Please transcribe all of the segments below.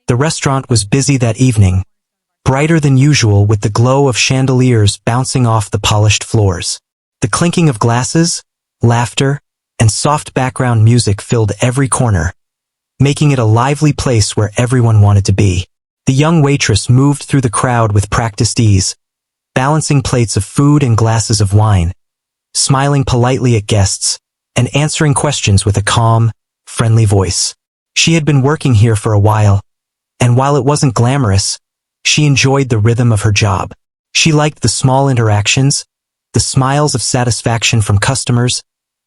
The restaurant was busy that evening, brighter than usual with the glow of chandeliers bouncing off the polished floors. The clinking of glasses, laughter, and soft background music filled every corner, making it a lively place where everyone wanted to be. The young waitress moved through the crowd with practiced ease, balancing plates of food and glasses of wine, smiling politely at guests, and answering questions with a calm, friendly voice. She had been working here for a while, and while it wasn't glamorous, she enjoyed the rhythm of her job. She liked the small interactions, the smiles of satisfaction from customers,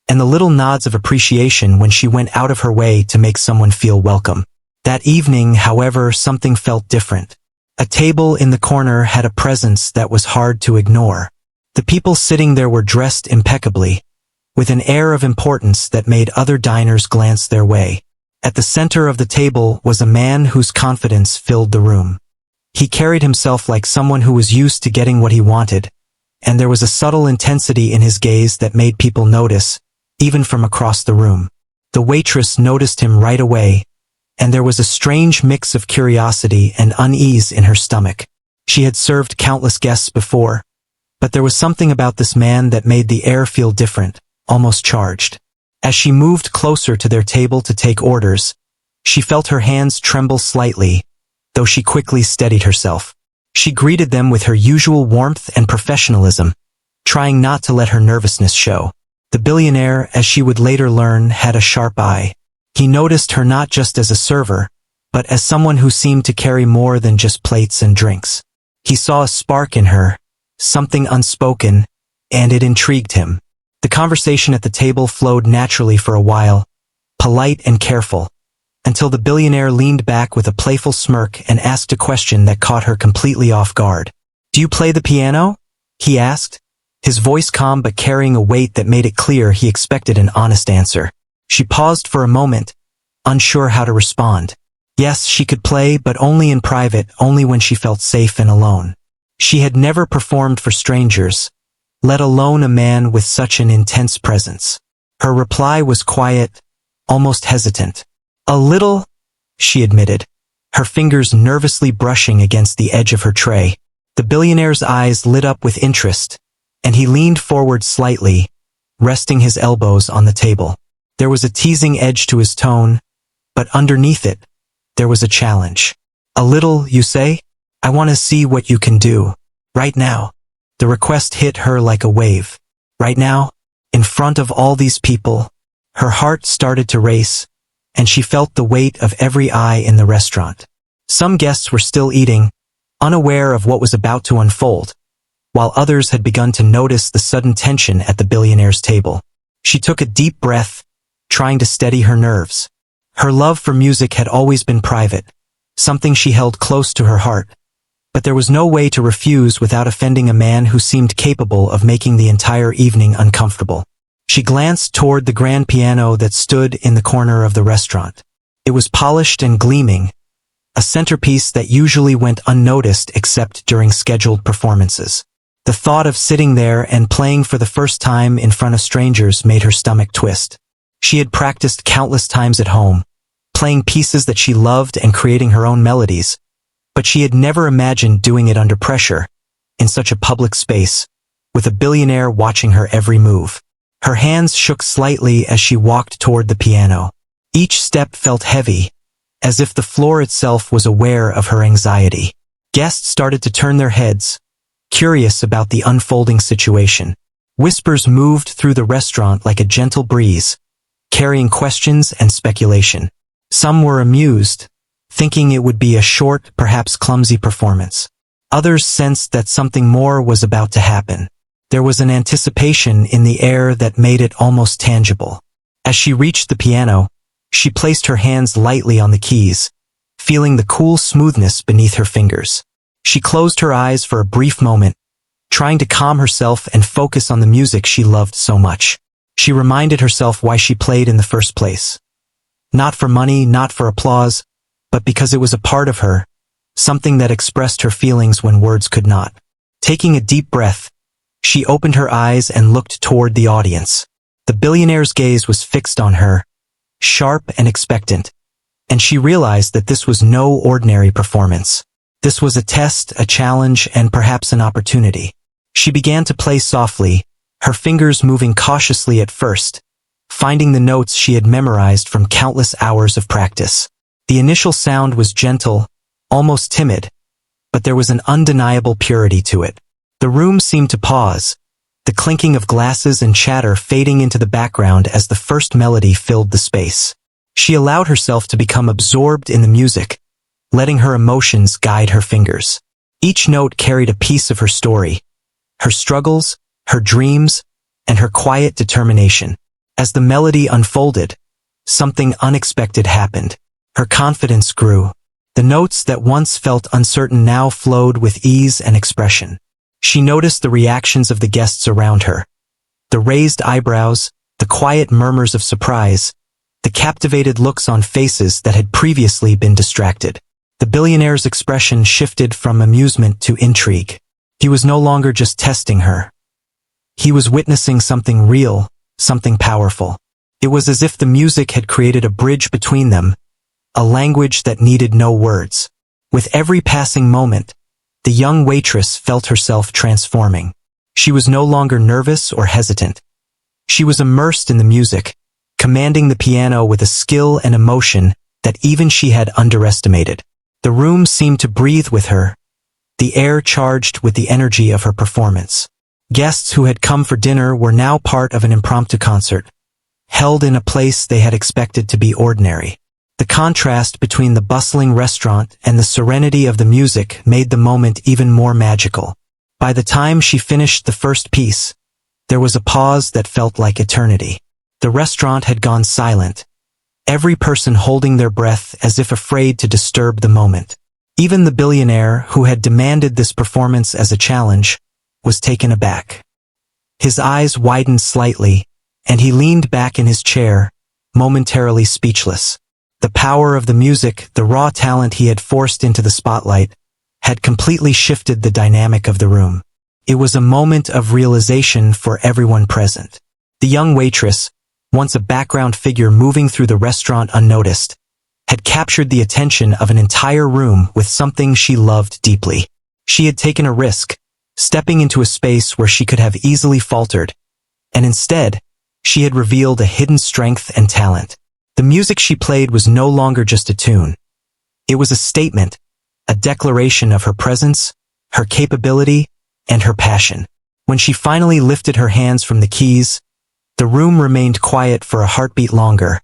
and the little nods of appreciation when she went out of her way to make someone feel welcome. That evening, however, something felt different. A table in the corner had a presence that was hard to ignore. The people sitting there were dressed impeccably, with an air of importance that made other diners glance their way. At the center of the table was a man whose confidence filled the room. He carried himself like someone who was used to getting what he wanted, and there was a subtle intensity in his gaze that made people notice, even from across the room. The waitress noticed him right away, and there was a strange mix of curiosity and unease in her stomach. She had served countless guests before, but there was something about this man that made the air feel different, almost charged. As she moved closer to their table to take orders, she felt her hands tremble slightly, though she quickly steadied herself. She greeted them with her usual warmth and professionalism, trying not to let her nervousness show. The billionaire, as she would later learn, had a sharp eye. He noticed her not just as a server, but as someone who seemed to carry more than just plates and drinks. He saw a spark in her, something unspoken, and it intrigued him. The conversation at the table flowed naturally for a while, polite and careful, until the billionaire leaned back with a playful smirk and asked a question that caught her completely off guard. "Do you play the piano?" he asked, his voice calm but carrying a weight that made it clear he expected an honest answer. She paused for a moment, unsure how to respond. Yes, she could play, but only in private, only when she felt safe and alone. She had never performed for strangers, let alone a man with such an intense presence. Her reply was quiet, almost hesitant. "A little," she admitted, her fingers nervously brushing against the edge of her tray. The billionaire's eyes lit up with interest, and he leaned forward slightly, resting his elbows on the table. There was a teasing edge to his tone, but underneath it, there was a challenge. "A little, you say? I want to see what you can do. Right now." The request hit her like a wave. Right now, in front of all these people, her heart started to race, and she felt the weight of every eye in the restaurant. Some guests were still eating, unaware of what was about to unfold, while others had begun to notice the sudden tension at the billionaire's table. She took a deep breath, trying to steady her nerves. Her love for music had always been private, something she held close to her heart, but there was no way to refuse without offending a man who seemed capable of making the entire evening uncomfortable. She glanced toward the grand piano that stood in the corner of the restaurant. It was polished and gleaming, a centerpiece that usually went unnoticed except during scheduled performances. The thought of sitting there and playing for the first time in front of strangers made her stomach twist. She had practiced countless times at home, playing pieces that she loved and creating her own melodies, but she had never imagined doing it under pressure, in such a public space, with a billionaire watching her every move. Her hands shook slightly as she walked toward the piano. Each step felt heavy, as if the floor itself was aware of her anxiety. Guests started to turn their heads, curious about the unfolding situation. Whispers moved through the restaurant like a gentle breeze, carrying questions and speculation. Some were amused, thinking it would be a short, perhaps clumsy performance. Others sensed that something more was about to happen. There was an anticipation in the air that made it almost tangible. As she reached the piano, she placed her hands lightly on the keys, feeling the cool smoothness beneath her fingers. She closed her eyes for a brief moment, trying to calm herself and focus on the music she loved so much. She reminded herself why she played in the first place. Not for money, not for applause, but because it was a part of her, something that expressed her feelings when words could not. Taking a deep breath, she opened her eyes and looked toward the audience. The billionaire's gaze was fixed on her, sharp and expectant, and she realized that this was no ordinary performance. This was a test, a challenge, and perhaps an opportunity. She began to play softly, her fingers moving cautiously at first, finding the notes she had memorized from countless hours of practice. The initial sound was gentle, almost timid, but there was an undeniable purity to it. The room seemed to pause, the clinking of glasses and chatter fading into the background as the first melody filled the space. She allowed herself to become absorbed in the music, letting her emotions guide her fingers. Each note carried a piece of her story, her struggles, her dreams, and her quiet determination. As the melody unfolded, something unexpected happened. Her confidence grew. The notes that once felt uncertain now flowed with ease and expression. She noticed the reactions of the guests around her. The raised eyebrows, the quiet murmurs of surprise, the captivated looks on faces that had previously been distracted. The billionaire's expression shifted from amusement to intrigue. He was no longer just testing her. He was witnessing something real, something powerful. It was as if the music had created a bridge between them, a language that needed no words. With every passing moment, the young waitress felt herself transforming. She was no longer nervous or hesitant. She was immersed in the music, commanding the piano with a skill and emotion that even she had underestimated. The room seemed to breathe with her, the air charged with the energy of her performance. Guests who had come for dinner were now part of an impromptu concert, held in a place they had expected to be ordinary. The contrast between the bustling restaurant and the serenity of the music made the moment even more magical. By the time she finished the first piece, there was a pause that felt like eternity. The restaurant had gone silent, every person holding their breath as if afraid to disturb the moment. Even the billionaire, who had demanded this performance as a challenge, was taken aback. His eyes widened slightly, and he leaned back in his chair, momentarily speechless. The power of the music, the raw talent he had forced into the spotlight, had completely shifted the dynamic of the room. It was a moment of realization for everyone present. The young waitress, once a background figure moving through the restaurant unnoticed, had captured the attention of an entire room with something she loved deeply. She had taken a risk, stepping into a space where she could have easily faltered, and instead, she had revealed a hidden strength and talent. The music she played was no longer just a tune. It was a statement, a declaration of her presence, her capability, and her passion. When she finally lifted her hands from the keys, the room remained quiet for a heartbeat longer,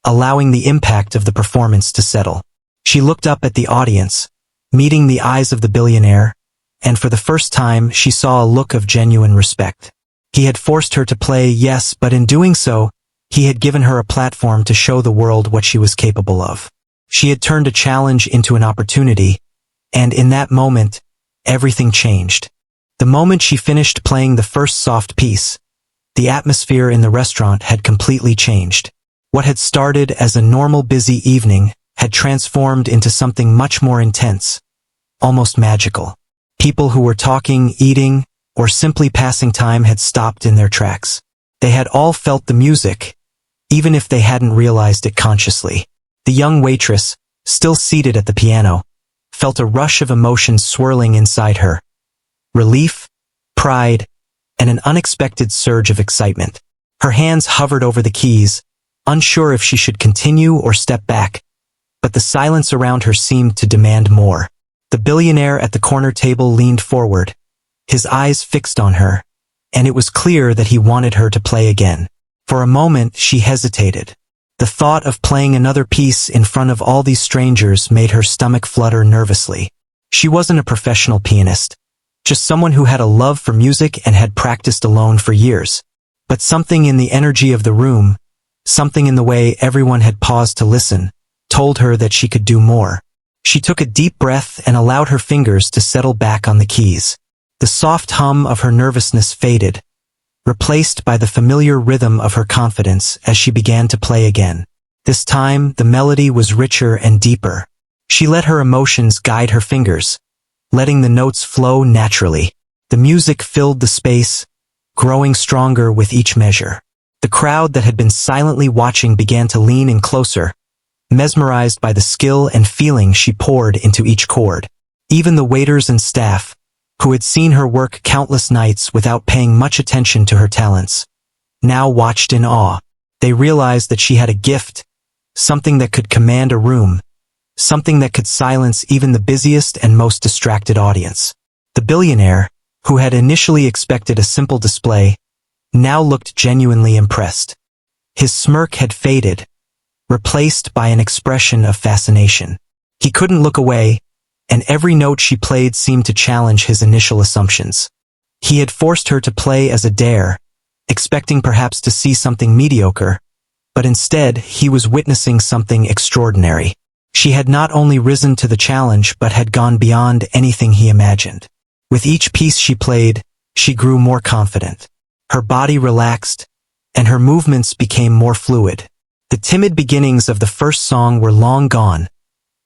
allowing the impact of the performance to settle. She looked up at the audience, meeting the eyes of the billionaire, and for the first time she saw a look of genuine respect. He had forced her to play, yes, but in doing so, he had given her a platform to show the world what she was capable of. She had turned a challenge into an opportunity, and in that moment, everything changed. The moment she finished playing the first soft piece, the atmosphere in the restaurant had completely changed. What had started as a normal busy evening had transformed into something much more intense, almost magical. People who were talking, eating, or simply passing time had stopped in their tracks. They had all felt the music, even if they hadn't realized it consciously. The young waitress, still seated at the piano, felt a rush of emotions swirling inside her. Relief, pride, and an unexpected surge of excitement. Her hands hovered over the keys, unsure if she should continue or step back, but the silence around her seemed to demand more. The billionaire at the corner table leaned forward, his eyes fixed on her, and it was clear that he wanted her to play again. For a moment, she hesitated. The thought of playing another piece in front of all these strangers made her stomach flutter nervously. She wasn't a professional pianist, just someone who had a love for music and had practiced alone for years. But something in the energy of the room, something in the way everyone had paused to listen, told her that she could do more. She took a deep breath and allowed her fingers to settle back on the keys. The soft hum of her nervousness faded, replaced by the familiar rhythm of her confidence as she began to play again. This time, the melody was richer and deeper. She let her emotions guide her fingers, letting the notes flow naturally. The music filled the space, growing stronger with each measure. The crowd that had been silently watching began to lean in closer, mesmerized by the skill and feeling she poured into each chord. Even the waiters and staff, who had seen her work countless nights without paying much attention to her talents, now watched in awe. They realized that she had a gift, something that could command a room, something that could silence even the busiest and most distracted audience. The billionaire, who had initially expected a simple display, now looked genuinely impressed. His smirk had faded, replaced by an expression of fascination. He couldn't look away, and every note she played seemed to challenge his initial assumptions. He had forced her to play as a dare, expecting perhaps to see something mediocre, but instead he was witnessing something extraordinary. She had not only risen to the challenge but had gone beyond anything he imagined. With each piece she played, she grew more confident. Her body relaxed, and her movements became more fluid. The timid beginnings of the first song were long gone,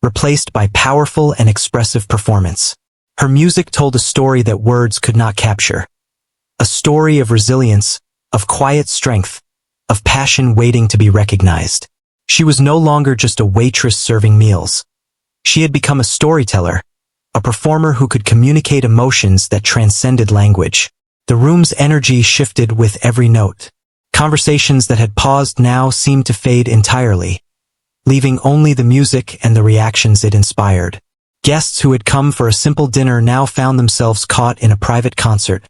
replaced by powerful and expressive performance. Her music told a story that words could not capture. A story of resilience, of quiet strength, of passion waiting to be recognized. She was no longer just a waitress serving meals. She had become a storyteller, a performer who could communicate emotions that transcended language. The room's energy shifted with every note. Conversations that had paused now seemed to fade entirely, leaving only the music and the reactions it inspired. Guests who had come for a simple dinner now found themselves caught in a private concert,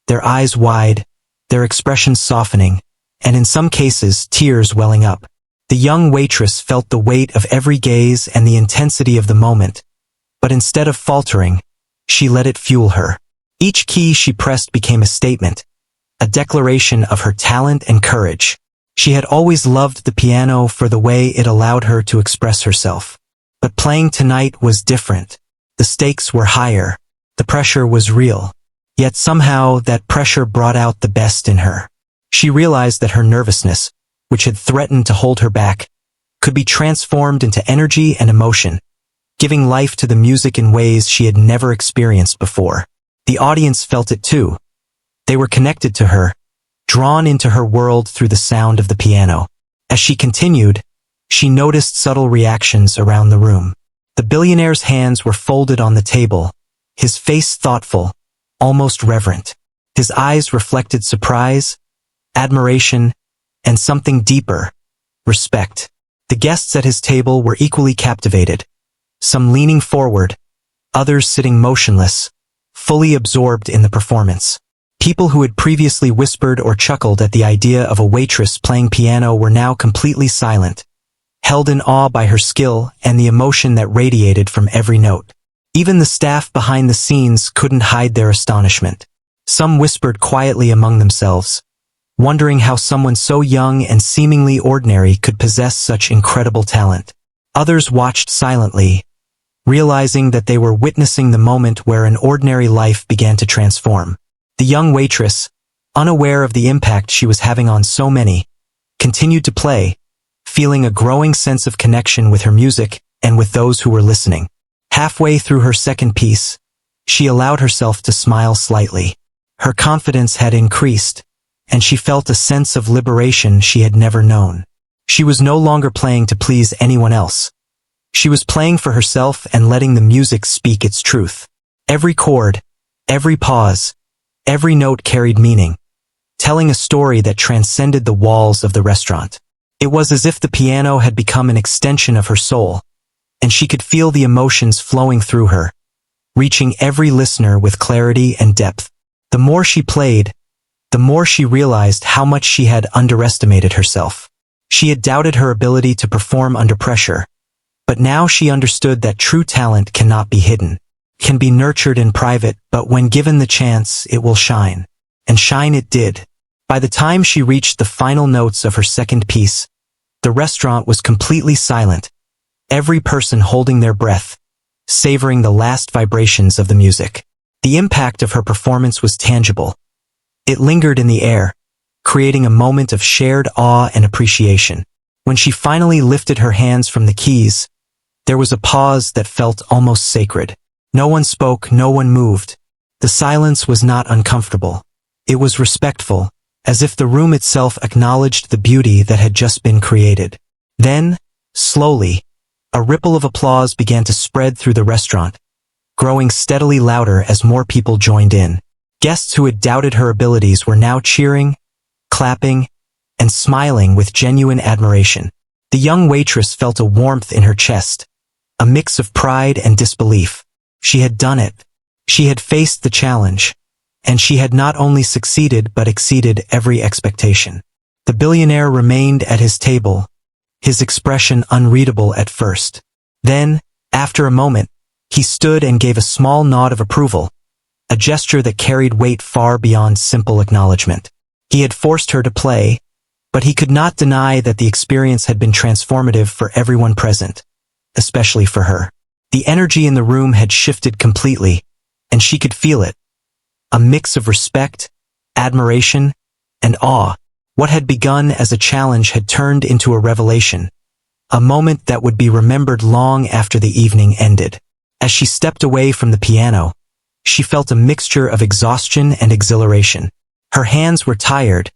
their eyes wide, their expressions softening, and in some cases, tears welling up. The young waitress felt the weight of every gaze and the intensity of the moment, but instead of faltering, she let it fuel her. Each key she pressed became a statement, a declaration of her talent and courage. She had always loved the piano for the way it allowed her to express herself. But playing tonight was different. The stakes were higher. The pressure was real. Yet somehow that pressure brought out the best in her. She realized that her nervousness, which had threatened to hold her back, could be transformed into energy and emotion, giving life to the music in ways she had never experienced before. The audience felt it too. They were connected to her, drawn into her world through the sound of the piano. As she continued, she noticed subtle reactions around the room. The billionaire's hands were folded on the table, his face thoughtful, almost reverent. His eyes reflected surprise, admiration, and something deeper, respect. The guests at his table were equally captivated, some leaning forward, others sitting motionless, fully absorbed in the performance. People who had previously whispered or chuckled at the idea of a waitress playing piano were now completely silent, held in awe by her skill and the emotion that radiated from every note. Even the staff behind the scenes couldn't hide their astonishment. Some whispered quietly among themselves, wondering how someone so young and seemingly ordinary could possess such incredible talent. Others watched silently, realizing that they were witnessing the moment where an ordinary life began to transform. The young waitress, unaware of the impact she was having on so many, continued to play, feeling a growing sense of connection with her music and with those who were listening. Halfway through her second piece, she allowed herself to smile slightly. Her confidence had increased, and she felt a sense of liberation she had never known. She was no longer playing to please anyone else. She was playing for herself and letting the music speak its truth. Every chord, every pause, every note carried meaning, telling a story that transcended the walls of the restaurant. It was as if the piano had become an extension of her soul, and she could feel the emotions flowing through her, reaching every listener with clarity and depth. The more she played, the more she realized how much she had underestimated herself. She had doubted her ability to perform under pressure, but now she understood that true talent cannot be hidden, can be nurtured in private, but when given the chance, it will shine. And shine it did. By the time she reached the final notes of her second piece, the restaurant was completely silent, every person holding their breath, savoring the last vibrations of the music. The impact of her performance was tangible. It lingered in the air, creating a moment of shared awe and appreciation. When she finally lifted her hands from the keys, there was a pause that felt almost sacred. No one spoke, no one moved. The silence was not uncomfortable. It was respectful, as if the room itself acknowledged the beauty that had just been created. Then, Slowly, a ripple of applause began to spread through the restaurant, growing steadily louder as more people joined in. Guests who had doubted her abilities were now cheering, clapping, and smiling with genuine admiration. The young waitress felt a warmth in her chest, a mix of pride and disbelief. She had done it. She had faced the challenge, and she had not only succeeded but exceeded every expectation. The billionaire remained at his table, his expression unreadable at first. Then, after a moment, he stood and gave a small nod of approval, a gesture that carried weight far beyond simple acknowledgement. He had forced her to play, but he could not deny that the experience had been transformative for everyone present, especially for her. The energy in the room had shifted completely, and she could feel it. A mix of respect, admiration, and awe. What had begun as a challenge had turned into a revelation, a moment that would be remembered long after the evening ended. As she stepped away from the piano, she felt a mixture of exhaustion and exhilaration. Her hands were tired,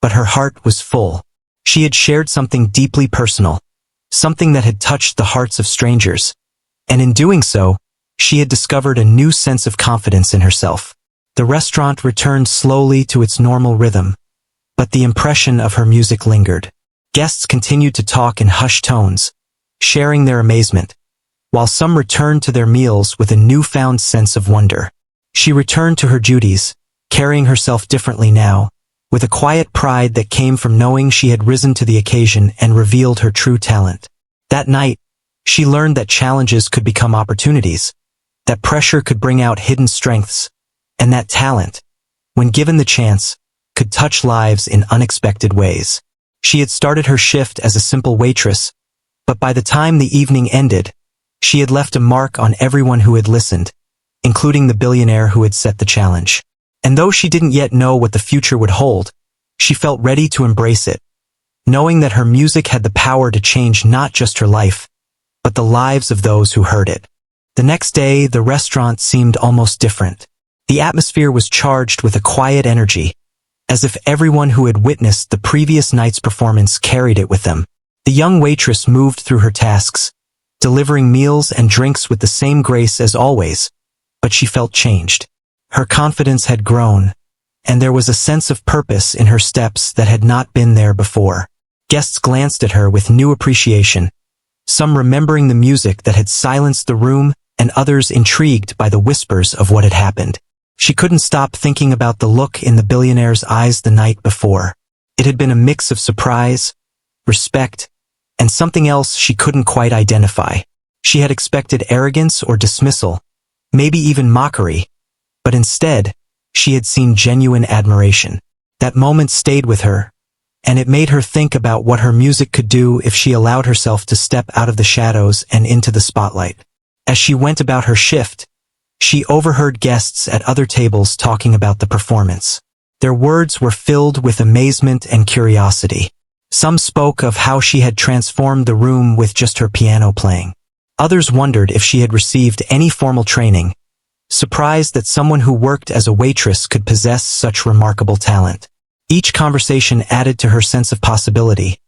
but her heart was full. She had shared something deeply personal, something that had touched the hearts of strangers, and in doing so, she had discovered a new sense of confidence in herself. The restaurant returned slowly to its normal rhythm, but the impression of her music lingered. Guests continued to talk in hushed tones, sharing their amazement, while some returned to their meals with a newfound sense of wonder. She returned to her duties, carrying herself differently now, with a quiet pride that came from knowing she had risen to the occasion and revealed her true talent. That night, she learned that challenges could become opportunities, that pressure could bring out hidden strengths, and that talent, when given the chance, could touch lives in unexpected ways. She had started her shift as a simple waitress, but by the time the evening ended, she had left a mark on everyone who had listened, including the billionaire who had set the challenge. And though she didn't yet know what the future would hold, she felt ready to embrace it, knowing that her music had the power to change not just her life, but the lives of those who heard it. The next day, the restaurant seemed almost different. The atmosphere was charged with a quiet energy, as if everyone who had witnessed the previous night's performance carried it with them. The young waitress moved through her tasks, delivering meals and drinks with the same grace as always, but she felt changed. Her confidence had grown, and there was a sense of purpose in her steps that had not been there before. Guests glanced at her with new appreciation, some remembering the music that had silenced the room and others intrigued by the whispers of what had happened. She couldn't stop thinking about the look in the billionaire's eyes the night before. It had been a mix of surprise, respect, and something else she couldn't quite identify. She had expected arrogance or dismissal, maybe even mockery, but instead, she had seen genuine admiration. That moment stayed with her, and it made her think about what her music could do if she allowed herself to step out of the shadows and into the spotlight. As she went about her shift, she overheard guests at other tables talking about the performance. Their words were filled with amazement and curiosity. Some spoke of how she had transformed the room with just her piano playing. Others wondered if she had received any formal training, surprised that someone who worked as a waitress could possess such remarkable talent. Each conversation added to her sense of possibility,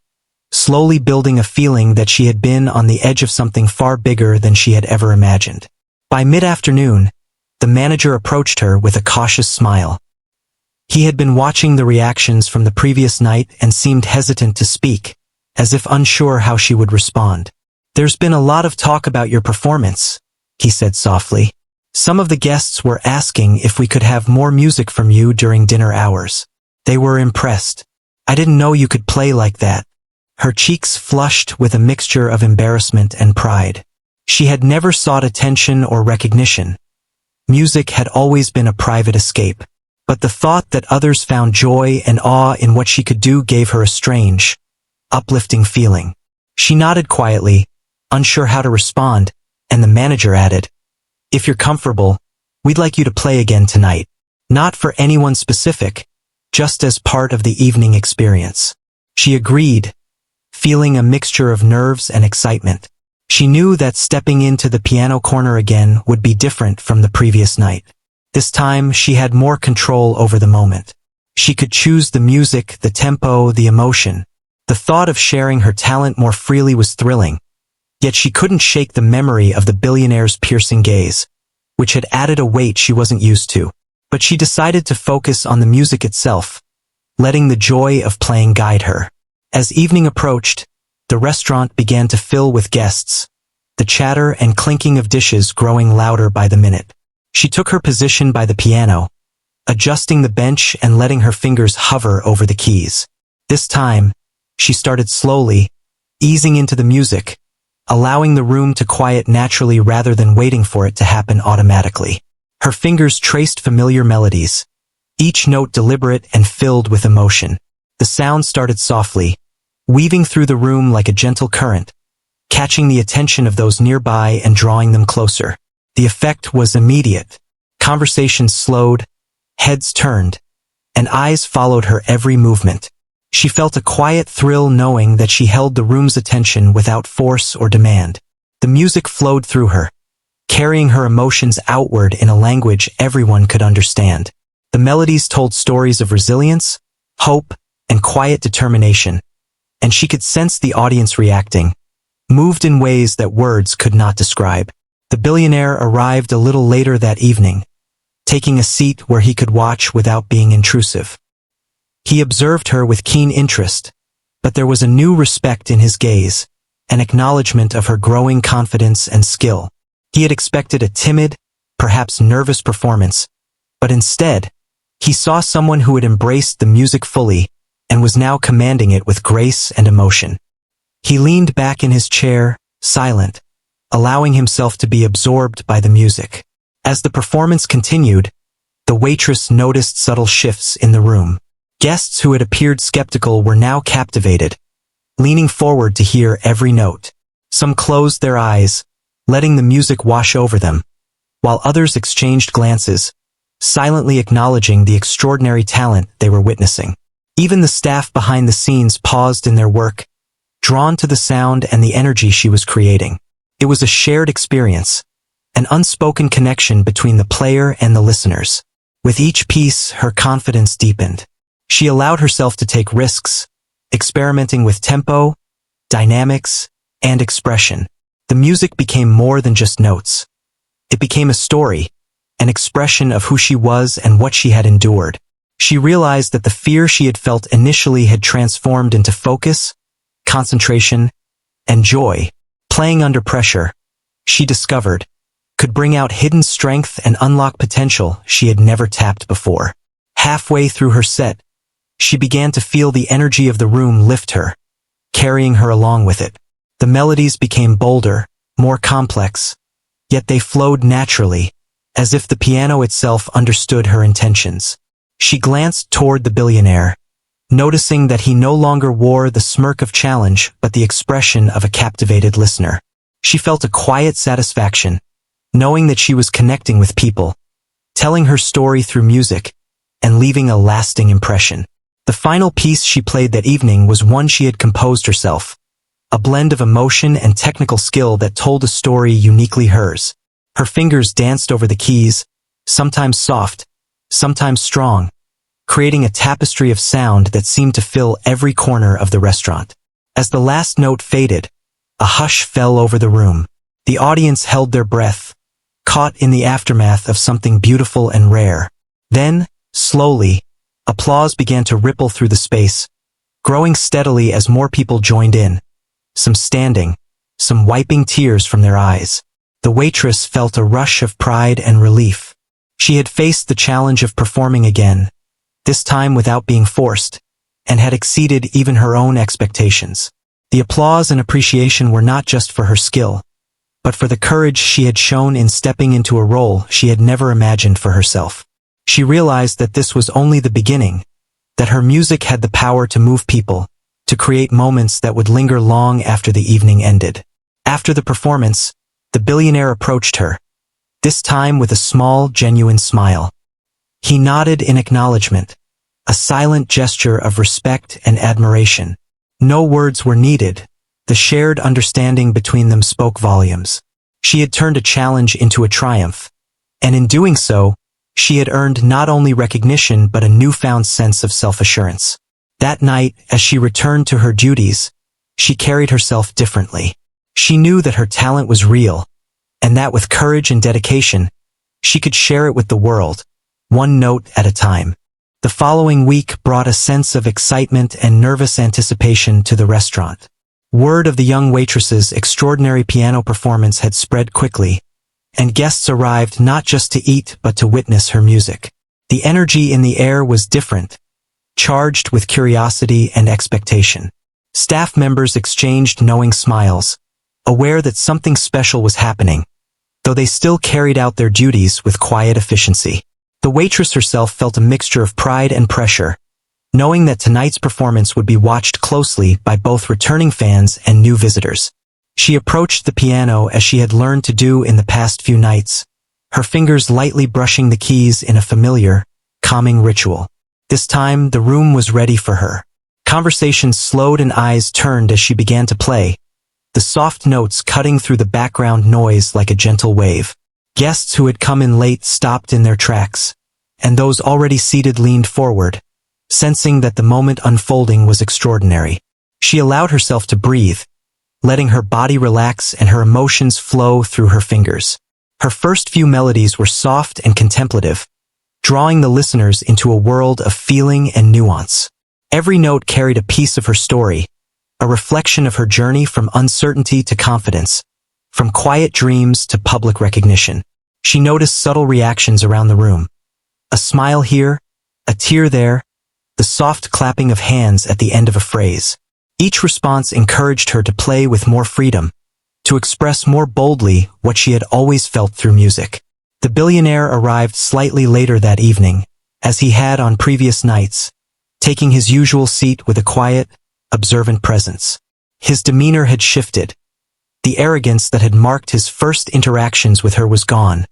slowly building a feeling that she had been on the edge of something far bigger than she had ever imagined. By mid-afternoon, the manager approached her with a cautious smile. He had been watching the reactions from the previous night and seemed hesitant to speak, as if unsure how she would respond. "There's been a lot of talk about your performance," he said softly. "Some of the guests were asking if we could have more music from you during dinner hours. They were impressed. I didn't know you could play like that." Her cheeks flushed with a mixture of embarrassment and pride. She had never sought attention or recognition. Music had always been a private escape. But the thought that others found joy and awe in what she could do gave her a strange, uplifting feeling. She nodded quietly, unsure how to respond, and the manager added, "If you're comfortable, we'd like you to play again tonight. Not for anyone specific, just as part of the evening experience." She agreed, feeling a mixture of nerves and excitement. She knew that stepping into the piano corner again would be different from the previous night. This time, she had more control over the moment. She could choose the music, the tempo, the emotion. The thought of sharing her talent more freely was thrilling, yet she couldn't shake the memory of the billionaire's piercing gaze, which had added a weight she wasn't used to. But she decided to focus on the music itself, letting the joy of playing guide her. As evening approached, the restaurant began to fill with guests, the chatter and clinking of dishes growing louder by the minute. She took her position by the piano, adjusting the bench and letting her fingers hover over the keys. This time, she started slowly, easing into the music, allowing the room to quiet naturally rather than waiting for it to happen automatically. Her fingers traced familiar melodies, each note deliberate and filled with emotion. The sound started softly, weaving through the room like a gentle current, catching the attention of those nearby and drawing them closer. The effect was immediate. Conversations slowed, heads turned, and eyes followed her every movement. She felt a quiet thrill knowing that she held the room's attention without force or demand. The music flowed through her, carrying her emotions outward in a language everyone could understand. The melodies told stories of resilience, hope, and quiet determination, and she could sense the audience reacting, moved in ways that words could not describe. The billionaire arrived a little later that evening, taking a seat where he could watch without being intrusive. He observed her with keen interest, but there was a new respect in his gaze, an acknowledgement of her growing confidence and skill. He had expected a timid, perhaps nervous performance, but instead, he saw someone who had embraced the music fully and was now commanding it with grace and emotion. He leaned back in his chair, silent, allowing himself to be absorbed by the music. As the performance continued, the waitress noticed subtle shifts in the room. Guests who had appeared skeptical were now captivated, leaning forward to hear every note. Some closed their eyes, letting the music wash over them, while others exchanged glances, silently acknowledging the extraordinary talent they were witnessing. Even the staff behind the scenes paused in their work, drawn to the sound and the energy she was creating. It was a shared experience, an unspoken connection between the player and the listeners. With each piece, her confidence deepened. She allowed herself to take risks, experimenting with tempo, dynamics, and expression. The music became more than just notes. It became a story, an expression of who she was and what she had endured. She realized that the fear she had felt initially had transformed into focus, concentration, and joy. Playing under pressure, she discovered, could bring out hidden strength and unlock potential she had never tapped before. Halfway through her set, she began to feel the energy of the room lift her, carrying her along with it. The melodies became bolder, more complex, yet they flowed naturally, as if the piano itself understood her intentions. She glanced toward the billionaire, noticing that he no longer wore the smirk of challenge but the expression of a captivated listener. She felt a quiet satisfaction, knowing that she was connecting with people, telling her story through music, and leaving a lasting impression. The final piece she played that evening was one she had composed herself, a blend of emotion and technical skill that told a story uniquely hers. Her fingers danced over the keys, sometimes soft, sometimes strong, creating a tapestry of sound that seemed to fill every corner of the restaurant. As the last note faded, a hush fell over the room. The audience held their breath, caught in the aftermath of something beautiful and rare. Then, slowly, applause began to ripple through the space, growing steadily as more people joined in, some standing, some wiping tears from their eyes. The waitress felt a rush of pride and relief. She had faced the challenge of performing again, this time without being forced, and had exceeded even her own expectations. The applause and appreciation were not just for her skill, but for the courage she had shown in stepping into a role she had never imagined for herself. She realized that this was only the beginning, that her music had the power to move people, to create moments that would linger long after the evening ended. After the performance, the billionaire approached her, this time with a small, genuine smile. He nodded in acknowledgement, a silent gesture of respect and admiration. No words were needed. The shared understanding between them spoke volumes. She had turned a challenge into a triumph, and in doing so, she had earned not only recognition but a newfound sense of self-assurance. That night, as she returned to her duties, she carried herself differently. She knew that her talent was real, and that with courage and dedication, she could share it with the world, one note at a time. The following week brought a sense of excitement and nervous anticipation to the restaurant. Word of the young waitress's extraordinary piano performance had spread quickly, and guests arrived not just to eat but to witness her music. The energy in the air was different, charged with curiosity and expectation. Staff members exchanged knowing smiles, aware that something special was happening, though they still carried out their duties with quiet efficiency. The waitress herself felt a mixture of pride and pressure, knowing that tonight's performance would be watched closely by both returning fans and new visitors. She approached the piano as she had learned to do in the past few nights, her fingers lightly brushing the keys in a familiar, calming ritual. This time, the room was ready for her. Conversations slowed and eyes turned as she began to play, the soft notes cutting through the background noise like a gentle wave. Guests who had come in late stopped in their tracks, and those already seated leaned forward, sensing that the moment unfolding was extraordinary. She allowed herself to breathe, letting her body relax and her emotions flow through her fingers. Her first few melodies were soft and contemplative, drawing the listeners into a world of feeling and nuance. Every note carried a piece of her story, a reflection of her journey from uncertainty to confidence, from quiet dreams to public recognition. She noticed subtle reactions around the room. A smile here, a tear there, the soft clapping of hands at the end of a phrase. Each response encouraged her to play with more freedom, to express more boldly what she had always felt through music. The billionaire arrived slightly later that evening, as he had on previous nights, taking his usual seat with a quiet, observant presence. His demeanor had shifted. The arrogance that had marked his first interactions with her was gone,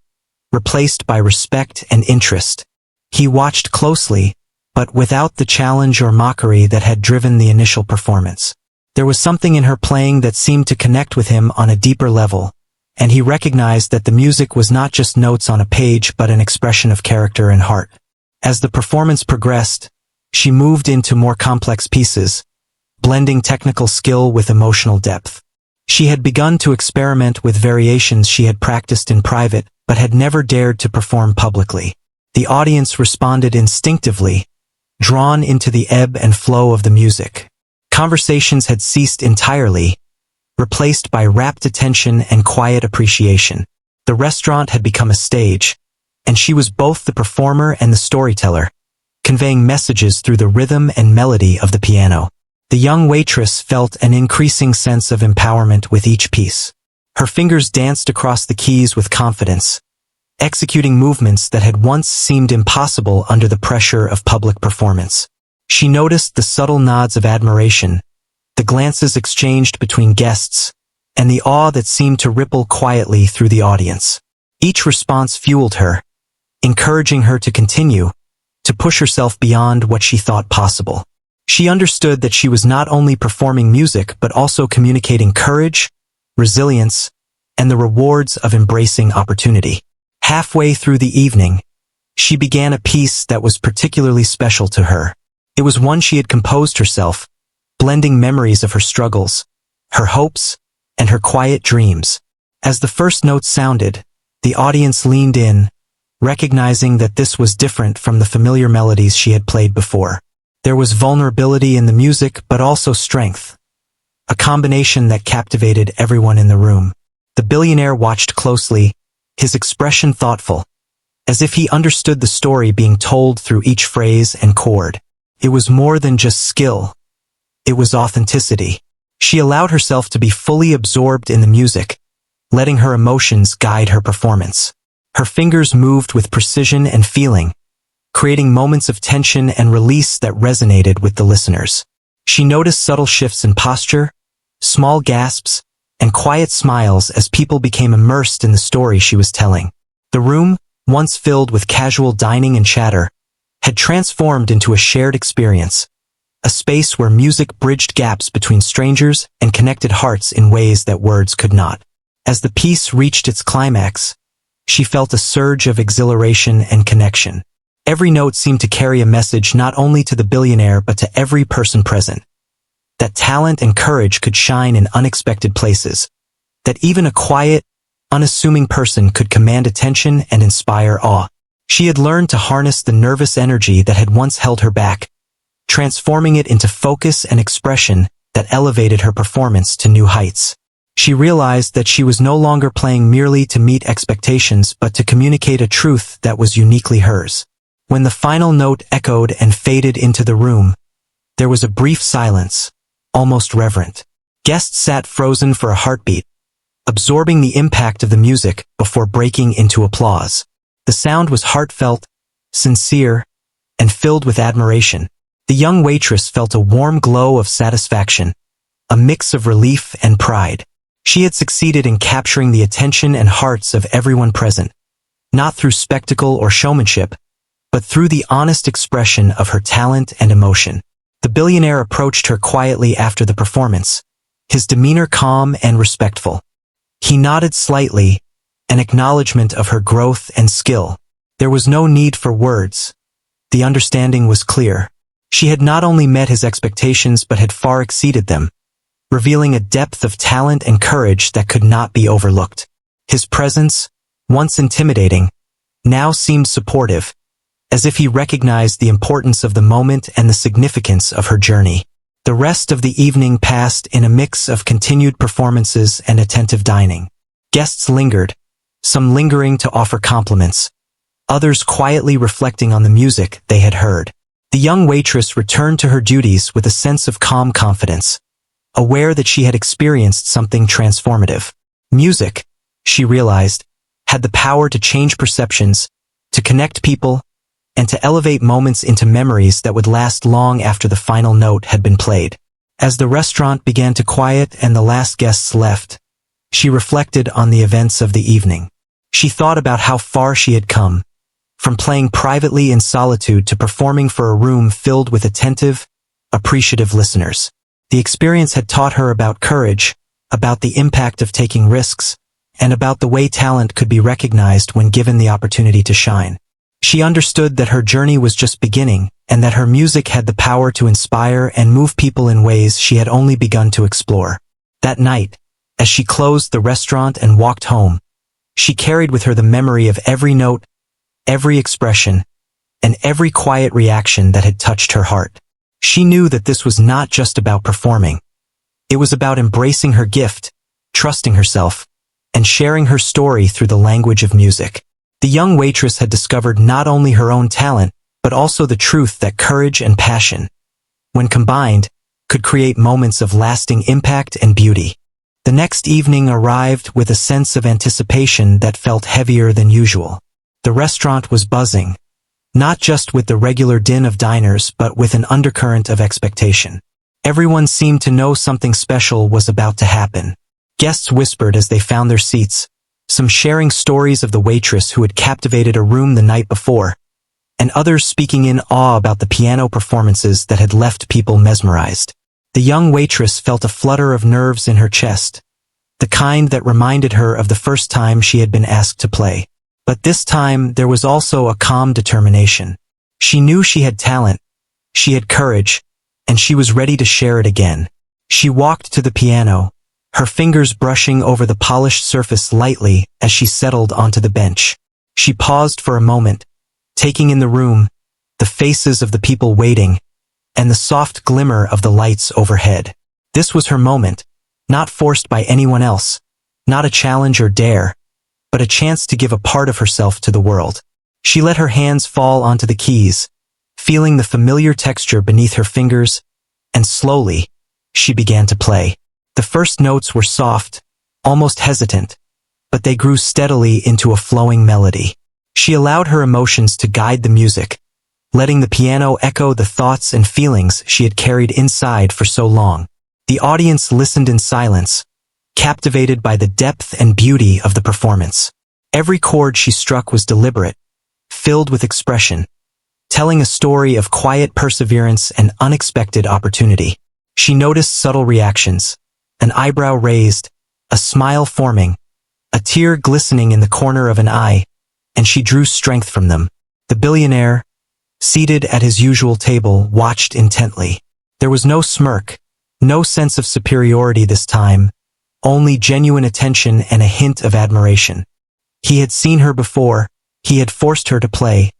replaced by respect and interest. He watched closely, but without the challenge or mockery that had driven the initial performance. There was something in her playing that seemed to connect with him on a deeper level, and he recognized that the music was not just notes on a page but an expression of character and heart. As the performance progressed, she moved into more complex pieces, blending technical skill with emotional depth. She had begun to experiment with variations she had practiced in private but had never dared to perform publicly. The audience responded instinctively, drawn into the ebb and flow of the music. Conversations had ceased entirely, replaced by rapt attention and quiet appreciation. The restaurant had become a stage, and she was both the performer and the storyteller, conveying messages through the rhythm and melody of the piano. The young waitress felt an increasing sense of empowerment with each piece. Her fingers danced across the keys with confidence, executing movements that had once seemed impossible under the pressure of public performance. She noticed the subtle nods of admiration, the glances exchanged between guests, and the awe that seemed to ripple quietly through the audience. Each response fueled her, encouraging her to continue, to push herself beyond what she thought possible. She understood that she was not only performing music but also communicating courage, resilience, and the rewards of embracing opportunity. Halfway through the evening, she began a piece that was particularly special to her. It was one she had composed herself, blending memories of her struggles, her hopes, and her quiet dreams. As the first notes sounded, the audience leaned in, recognizing that this was different from the familiar melodies she had played before. There was vulnerability in the music but also strength, a combination that captivated everyone in the room. The billionaire watched closely, his expression thoughtful, as if he understood the story being told through each phrase and chord. It was more than just skill. It was authenticity. She allowed herself to be fully absorbed in the music, letting her emotions guide her performance. Her fingers moved with precision and feeling, creating moments of tension and release that resonated with the listeners. She noticed subtle shifts in posture, small gasps, and quiet smiles as people became immersed in the story she was telling. The room, once filled with casual dining and chatter, had transformed into a shared experience, a space where music bridged gaps between strangers and connected hearts in ways that words could not. As the piece reached its climax, she felt a surge of exhilaration and connection. Every note seemed to carry a message not only to the billionaire but to every person present. That talent and courage could shine in unexpected places. That even a quiet, unassuming person could command attention and inspire awe. She had learned to harness the nervous energy that had once held her back, transforming it into focus and expression that elevated her performance to new heights. She realized that she was no longer playing merely to meet expectations but to communicate a truth that was uniquely hers. When the final note echoed and faded into the room, there was a brief silence, almost reverent. Guests sat frozen for a heartbeat, absorbing the impact of the music before breaking into applause. The sound was heartfelt, sincere, and filled with admiration. The young waitress felt a warm glow of satisfaction, a mix of relief and pride. She had succeeded in capturing the attention and hearts of everyone present, not through spectacle or showmanship, but through the honest expression of her talent and emotion. The billionaire approached her quietly after the performance, his demeanor calm and respectful. He nodded slightly, an acknowledgement of her growth and skill. There was no need for words. The understanding was clear. She had not only met his expectations but had far exceeded them, revealing a depth of talent and courage that could not be overlooked. His presence, once intimidating, now seemed supportive, as if he recognized the importance of the moment and the significance of her journey. The rest of the evening passed in a mix of continued performances and attentive dining. Guests lingered, some lingering to offer compliments, others quietly reflecting on the music they had heard. The young waitress returned to her duties with a sense of calm confidence, aware that she had experienced something transformative. Music, she realized, had the power to change perceptions, to connect people, and to elevate moments into memories that would last long after the final note had been played. As the restaurant began to quiet and the last guests left, she reflected on the events of the evening. She thought about how far she had come, from playing privately in solitude to performing for a room filled with attentive, appreciative listeners. The experience had taught her about courage, about the impact of taking risks, and about the way talent could be recognized when given the opportunity to shine. She understood that her journey was just beginning, and that her music had the power to inspire and move people in ways she had only begun to explore. That night, as she closed the restaurant and walked home, she carried with her the memory of every note, every expression, and every quiet reaction that had touched her heart. She knew that this was not just about performing. It was about embracing her gift, trusting herself, and sharing her story through the language of music. The young waitress had discovered not only her own talent, but also the truth that courage and passion, when combined, could create moments of lasting impact and beauty. The next evening arrived with a sense of anticipation that felt heavier than usual. The restaurant was buzzing, not just with the regular din of diners but with an undercurrent of expectation. Everyone seemed to know something special was about to happen. Guests whispered as they found their seats, some sharing stories of the waitress who had captivated a room the night before, and others speaking in awe about the piano performances that had left people mesmerized. The young waitress felt a flutter of nerves in her chest, the kind that reminded her of the first time she had been asked to play. But this time there was also a calm determination. She knew she had talent, she had courage, and she was ready to share it again. She walked to the piano, her fingers brushing over the polished surface lightly as she settled onto the bench. She paused for a moment, taking in the room, the faces of the people waiting, and the soft glimmer of the lights overhead. This was her moment, not forced by anyone else, not a challenge or dare, but a chance to give a part of herself to the world. She let her hands fall onto the keys, feeling the familiar texture beneath her fingers, and slowly, she began to play. The first notes were soft, almost hesitant, but they grew steadily into a flowing melody. She allowed her emotions to guide the music, letting the piano echo the thoughts and feelings she had carried inside for so long. The audience listened in silence, captivated by the depth and beauty of the performance. Every chord she struck was deliberate, filled with expression, telling a story of quiet perseverance and unexpected opportunity. She noticed subtle reactions, an eyebrow raised, a smile forming, a tear glistening in the corner of an eye, and she drew strength from them. The billionaire, seated at his usual table, watched intently. There was no smirk, no sense of superiority this time, only genuine attention and a hint of admiration. He had seen her before, he had forced her to play,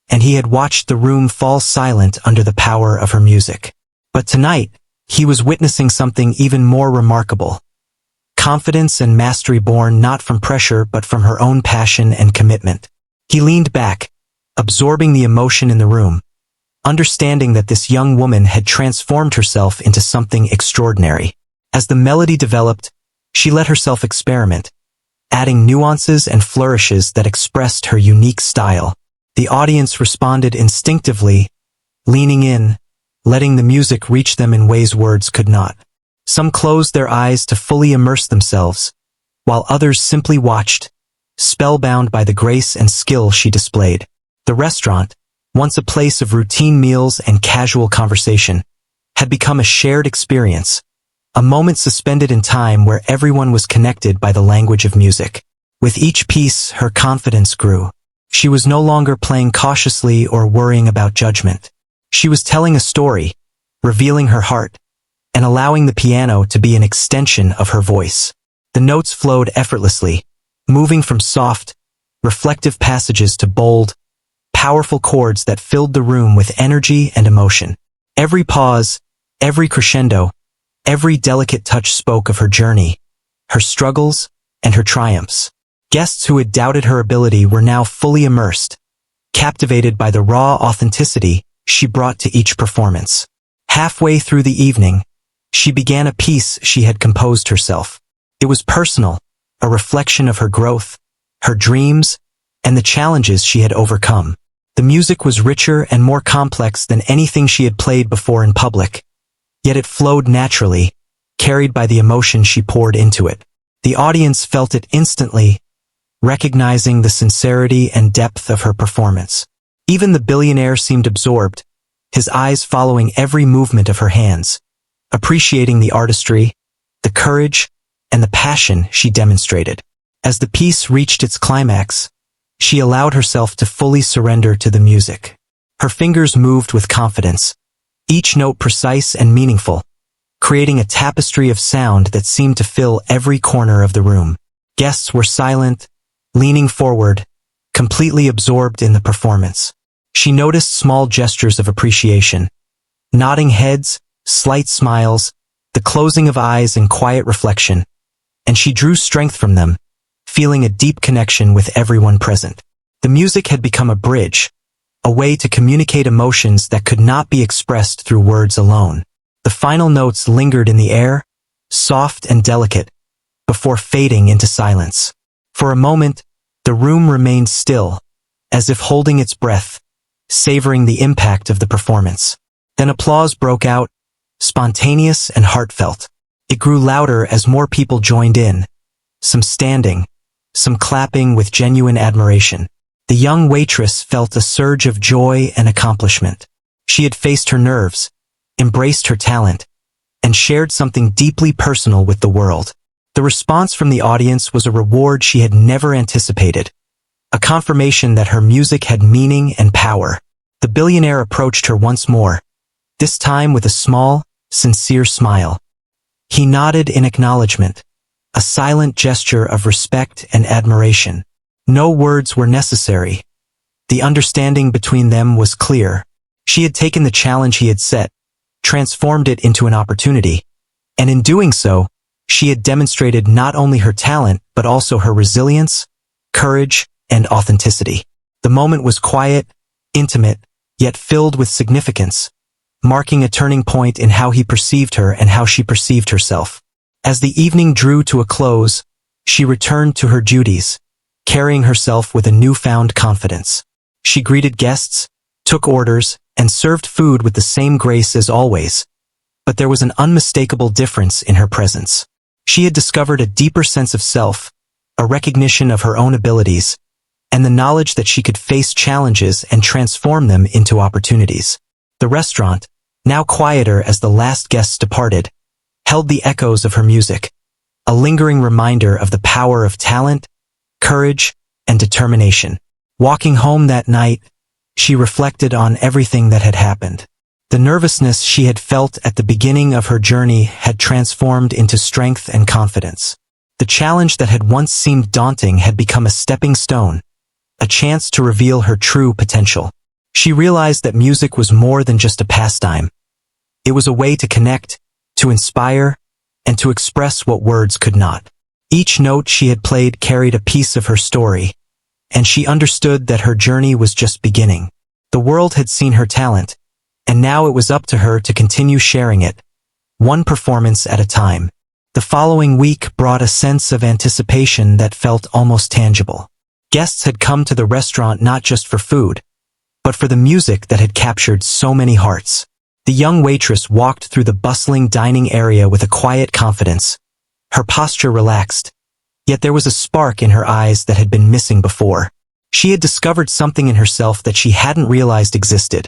and he had watched the room fall silent under the power of her music. But tonight, he was witnessing something even more remarkable. Confidence and mastery born not from pressure but from her own passion and commitment. He leaned back, absorbing the emotion in the room, understanding that this young woman had transformed herself into something extraordinary. As the melody developed, she let herself experiment, adding nuances and flourishes that expressed her unique style. The audience responded instinctively, leaning in, letting the music reach them in ways words could not. Some closed their eyes to fully immerse themselves, while others simply watched, spellbound by the grace and skill she displayed. The restaurant, once a place of routine meals and casual conversation, had become a shared experience, a moment suspended in time where everyone was connected by the language of music. With each piece, her confidence grew. She was no longer playing cautiously or worrying about judgment. She was telling a story, revealing her heart, and allowing the piano to be an extension of her voice. The notes flowed effortlessly, moving from soft, reflective passages to bold, powerful chords that filled the room with energy and emotion. Every pause, every crescendo, every delicate touch spoke of her journey, her struggles, and her triumphs. Guests who had doubted her ability were now fully immersed, captivated by the raw authenticity she brought to each performance. Halfway through the evening, she began a piece she had composed herself. It was personal, a reflection of her growth, her dreams, and the challenges she had overcome. The music was richer and more complex than anything she had played before in public, yet it flowed naturally, carried by the emotion she poured into it. The audience felt it instantly, recognizing the sincerity and depth of her performance. Even the billionaire seemed absorbed, his eyes following every movement of her hands, appreciating the artistry, the courage, and the passion she demonstrated. As the piece reached its climax, she allowed herself to fully surrender to the music. Her fingers moved with confidence, each note precise and meaningful, creating a tapestry of sound that seemed to fill every corner of the room. Guests were silent, leaning forward, completely absorbed in the performance. She noticed small gestures of appreciation, nodding heads, slight smiles, the closing of eyes in quiet reflection, and she drew strength from them, feeling a deep connection with everyone present. The music had become a bridge, a way to communicate emotions that could not be expressed through words alone. The final notes lingered in the air, soft and delicate, before fading into silence. For a moment, the room remained still, as if holding its breath, savoring the impact of the performance. Then applause broke out, spontaneous and heartfelt. It grew louder as more people joined in, some standing, some clapping with genuine admiration. The young waitress felt a surge of joy and accomplishment. She had faced her nerves, embraced her talent, and shared something deeply personal with the world. The response from the audience was a reward she had never anticipated, a confirmation that her music had meaning and power. The billionaire approached her once more, this time with a small, sincere smile. He nodded in acknowledgement, a silent gesture of respect and admiration. No words were necessary. The understanding between them was clear. She had taken the challenge he had set, transformed it into an opportunity, and in doing so, she had demonstrated not only her talent but also her resilience, courage, and authenticity. The moment was quiet, intimate, yet filled with significance, marking a turning point in how he perceived her and how she perceived herself. As the evening drew to a close, she returned to her duties, carrying herself with a newfound confidence. She greeted guests, took orders, and served food with the same grace as always, but there was an unmistakable difference in her presence. She had discovered a deeper sense of self, a recognition of her own abilities, and the knowledge that she could face challenges and transform them into opportunities. The restaurant, now quieter as the last guests departed, held the echoes of her music, a lingering reminder of the power of talent, courage, and determination. Walking home that night, She reflected on everything that had happened. The nervousness she had felt at the beginning of her journey had transformed into strength and confidence. The challenge that had once seemed daunting had become a stepping stone, a chance to reveal her true potential. She realized that music was more than just a pastime. It was a way to connect, to inspire, and to express what words could not. Each note she had played carried a piece of her story, and she understood that her journey was just beginning. The world had seen her talent, and now it was up to her to continue sharing it, one performance at a time. The following week brought a sense of anticipation that felt almost tangible. Guests had come to the restaurant not just for food, but for the music that had captured so many hearts. The young waitress walked through the bustling dining area with a quiet confidence, her posture relaxed, yet there was a spark in her eyes that had been missing before. She had discovered something in herself that she hadn't realized existed,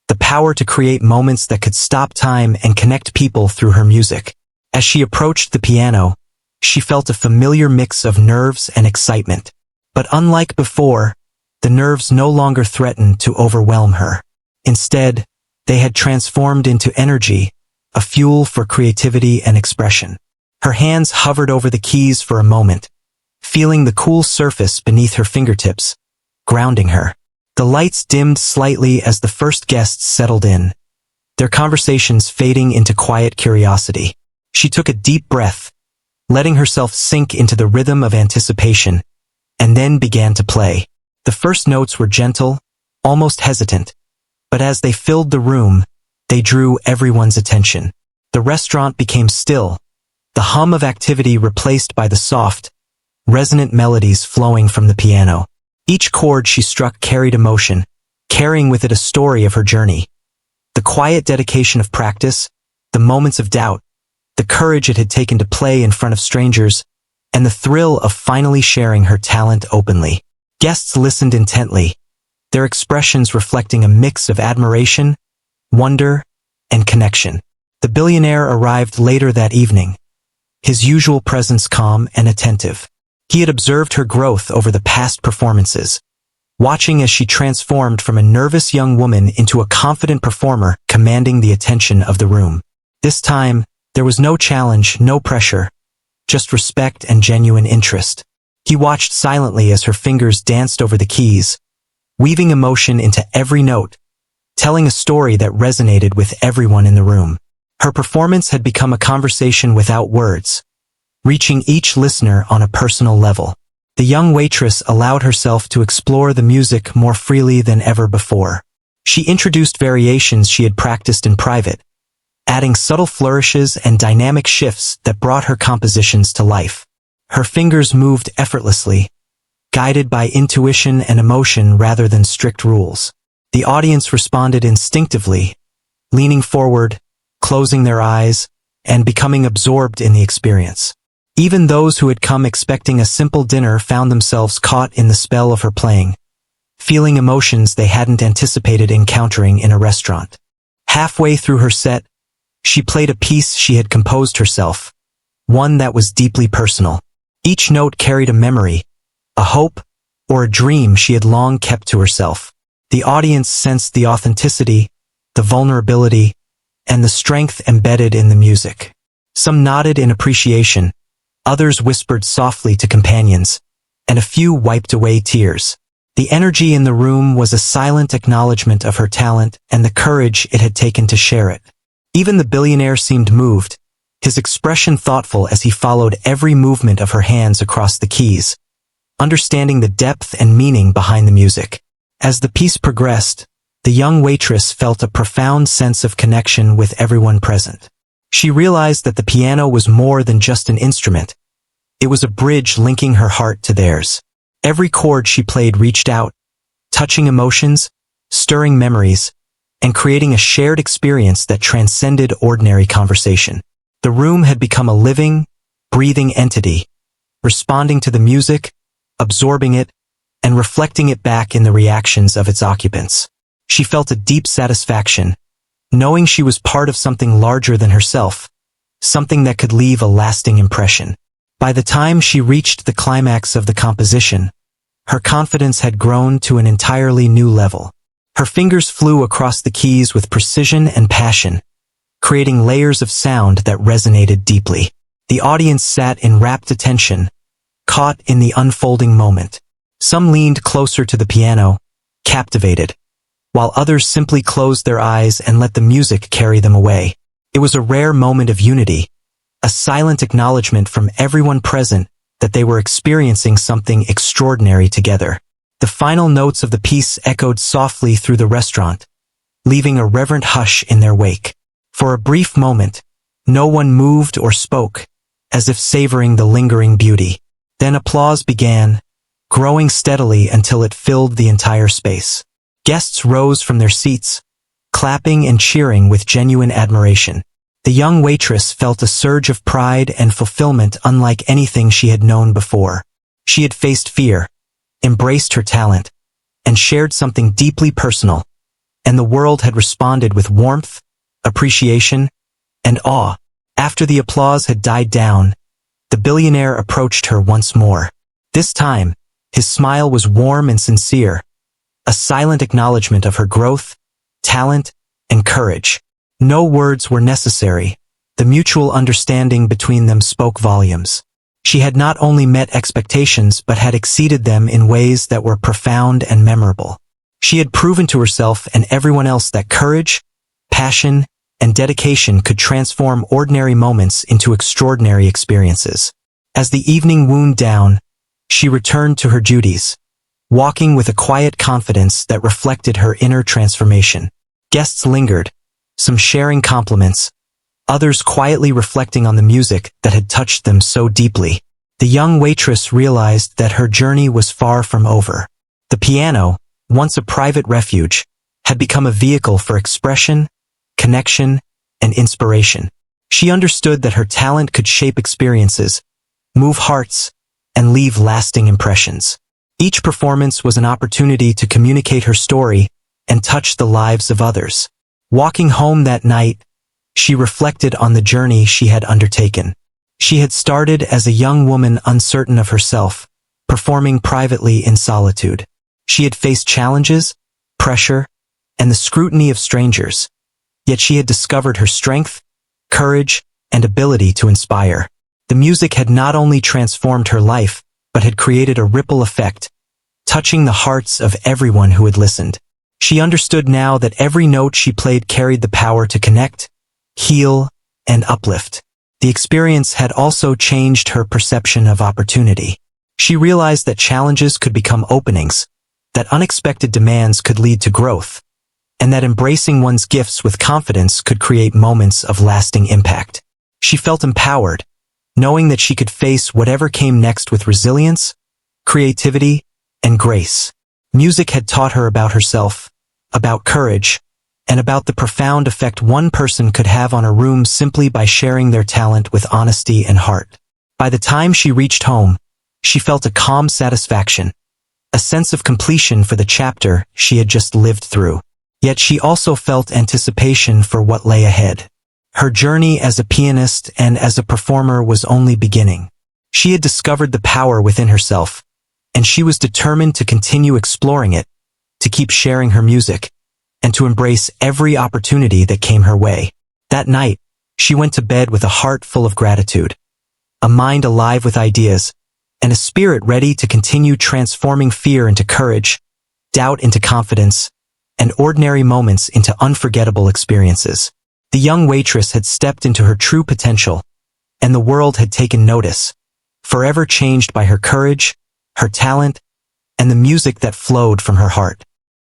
the power to create moments that could stop time and connect people through her music. As she approached the piano, she felt a familiar mix of nerves and excitement. But unlike before, the nerves no longer threatened to overwhelm her. Instead, they had transformed into energy, a fuel for creativity and expression. Her hands hovered over the keys for a moment, feeling the cool surface beneath her fingertips, grounding her. The lights dimmed slightly as the first guests settled in, their conversations fading into quiet curiosity. She took a deep breath, letting herself sink into the rhythm of anticipation, and then began to play. The first notes were gentle, almost hesitant, but as they filled the room, they drew everyone's attention. The restaurant became still, the hum of activity replaced by the soft, resonant melodies flowing from the piano. Each chord she struck carried emotion, carrying with it a story of her journey. The quiet dedication of practice, the moments of doubt, the courage it had taken to play in front of strangers, and the thrill of finally sharing her talent openly. Guests listened intently, their expressions reflecting a mix of admiration, wonder, and connection. The billionaire arrived later that evening, his usual presence calm and attentive. He had observed her growth over the past performances, watching as she transformed from a nervous young woman into a confident performer commanding the attention of the room. This time, there was no challenge, no pressure, just respect and genuine interest. He watched silently as her fingers danced over the keys, weaving emotion into every note, telling a story that resonated with everyone in the room. Her performance had become a conversation without words, reaching each listener on a personal level. The young waitress allowed herself to explore the music more freely than ever before. She introduced variations she had practiced in private, adding subtle flourishes and dynamic shifts that brought her compositions to life. Her fingers moved effortlessly, guided by intuition and emotion rather than strict rules. The audience responded instinctively, leaning forward, closing their eyes, and becoming absorbed in the experience. Even those who had come expecting a simple dinner found themselves caught in the spell of her playing, feeling emotions they hadn't anticipated encountering in a restaurant. Halfway through her set, she played a piece she had composed herself, one that was deeply personal. Each note carried a memory, a hope, or a dream she had long kept to herself. The audience sensed the authenticity, the vulnerability, and the strength embedded in the music. Some nodded in appreciation, others whispered softly to companions, and a few wiped away tears. The energy in the room was a silent acknowledgement of her talent and the courage it had taken to share it. Even the billionaire seemed moved, his expression thoughtful as he followed every movement of her hands across the keys, understanding the depth and meaning behind the music. As the piece progressed, the young waitress felt a profound sense of connection with everyone present. She realized that the piano was more than just an instrument. It was a bridge linking her heart to theirs. Every chord she played reached out, touching emotions, stirring memories, and creating a shared experience that transcended ordinary conversation. The room had become a living, breathing entity, responding to the music, absorbing it, and reflecting it back in the reactions of its occupants. She felt a deep satisfaction, knowing she was part of something larger than herself, something that could leave a lasting impression. By the time she reached the climax of the composition, her confidence had grown to an entirely new level. Her fingers flew across the keys with precision and passion, creating layers of sound that resonated deeply. The audience sat in rapt attention, caught in the unfolding moment. Some leaned closer to the piano, captivated, while others simply closed their eyes and let the music carry them away. It was a rare moment of unity, a silent acknowledgement from everyone present that they were experiencing something extraordinary together. The final notes of the piece echoed softly through the restaurant, leaving a reverent hush in their wake. For a brief moment, no one moved or spoke, as if savoring the lingering beauty. Then applause began, growing steadily until it filled the entire space. Guests rose from their seats, clapping and cheering with genuine admiration. The young waitress felt a surge of pride and fulfillment unlike anything she had known before. She had faced fear, embraced her talent, and shared something deeply personal, and the world had responded with warmth, appreciation, and awe. After the applause had died down, the billionaire approached her once more. This time, his smile was warm and sincere, a silent acknowledgement of her growth, talent, and courage. No words were necessary. The mutual understanding between them spoke volumes. She had not only met expectations but had exceeded them in ways that were profound and memorable. She had proven to herself and everyone else that courage, passion, and dedication could transform ordinary moments into extraordinary experiences. As the evening wound down, she returned to her duties, walking with a quiet confidence that reflected her inner transformation. Guests lingered, some sharing compliments, others quietly reflecting on the music that had touched them so deeply. The young waitress realized that her journey was far from over. The piano, once a private refuge, had become a vehicle for expression, connection, and inspiration. She understood that her talent could shape experiences, move hearts, and leave lasting impressions. Each performance was an opportunity to communicate her story and touch the lives of others. Walking home that night, she reflected on the journey she had undertaken. She had started as a young woman uncertain of herself, performing privately in solitude. She had faced challenges, pressure, and the scrutiny of strangers, yet she had discovered her strength, courage, and ability to inspire. The music had not only transformed her life, but had created a ripple effect, touching the hearts of everyone who had listened. She understood now that every note she played carried the power to connect, heal, and uplift. The experience had also changed her perception of opportunity. She realized that challenges could become openings, that unexpected demands could lead to growth, and that embracing one's gifts with confidence could create moments of lasting impact. She felt empowered, knowing that she could face whatever came next with resilience, creativity, and grace. Music had taught her about herself, about courage, and about the profound effect one person could have on a room simply by sharing their talent with honesty and heart. By the time she reached home, she felt a calm satisfaction, a sense of completion for the chapter she had just lived through. Yet she also felt anticipation for what lay ahead. Her journey as a pianist and as a performer was only beginning. She had discovered the power within herself, and she was determined to continue exploring it, to keep sharing her music, and to embrace every opportunity that came her way. That night, she went to bed with a heart full of gratitude, a mind alive with ideas, and a spirit ready to continue transforming fear into courage, doubt into confidence, and ordinary moments into unforgettable experiences. The young waitress had stepped into her true potential, and the world had taken notice, forever changed by her courage, her talent, and the music that flowed from her heart.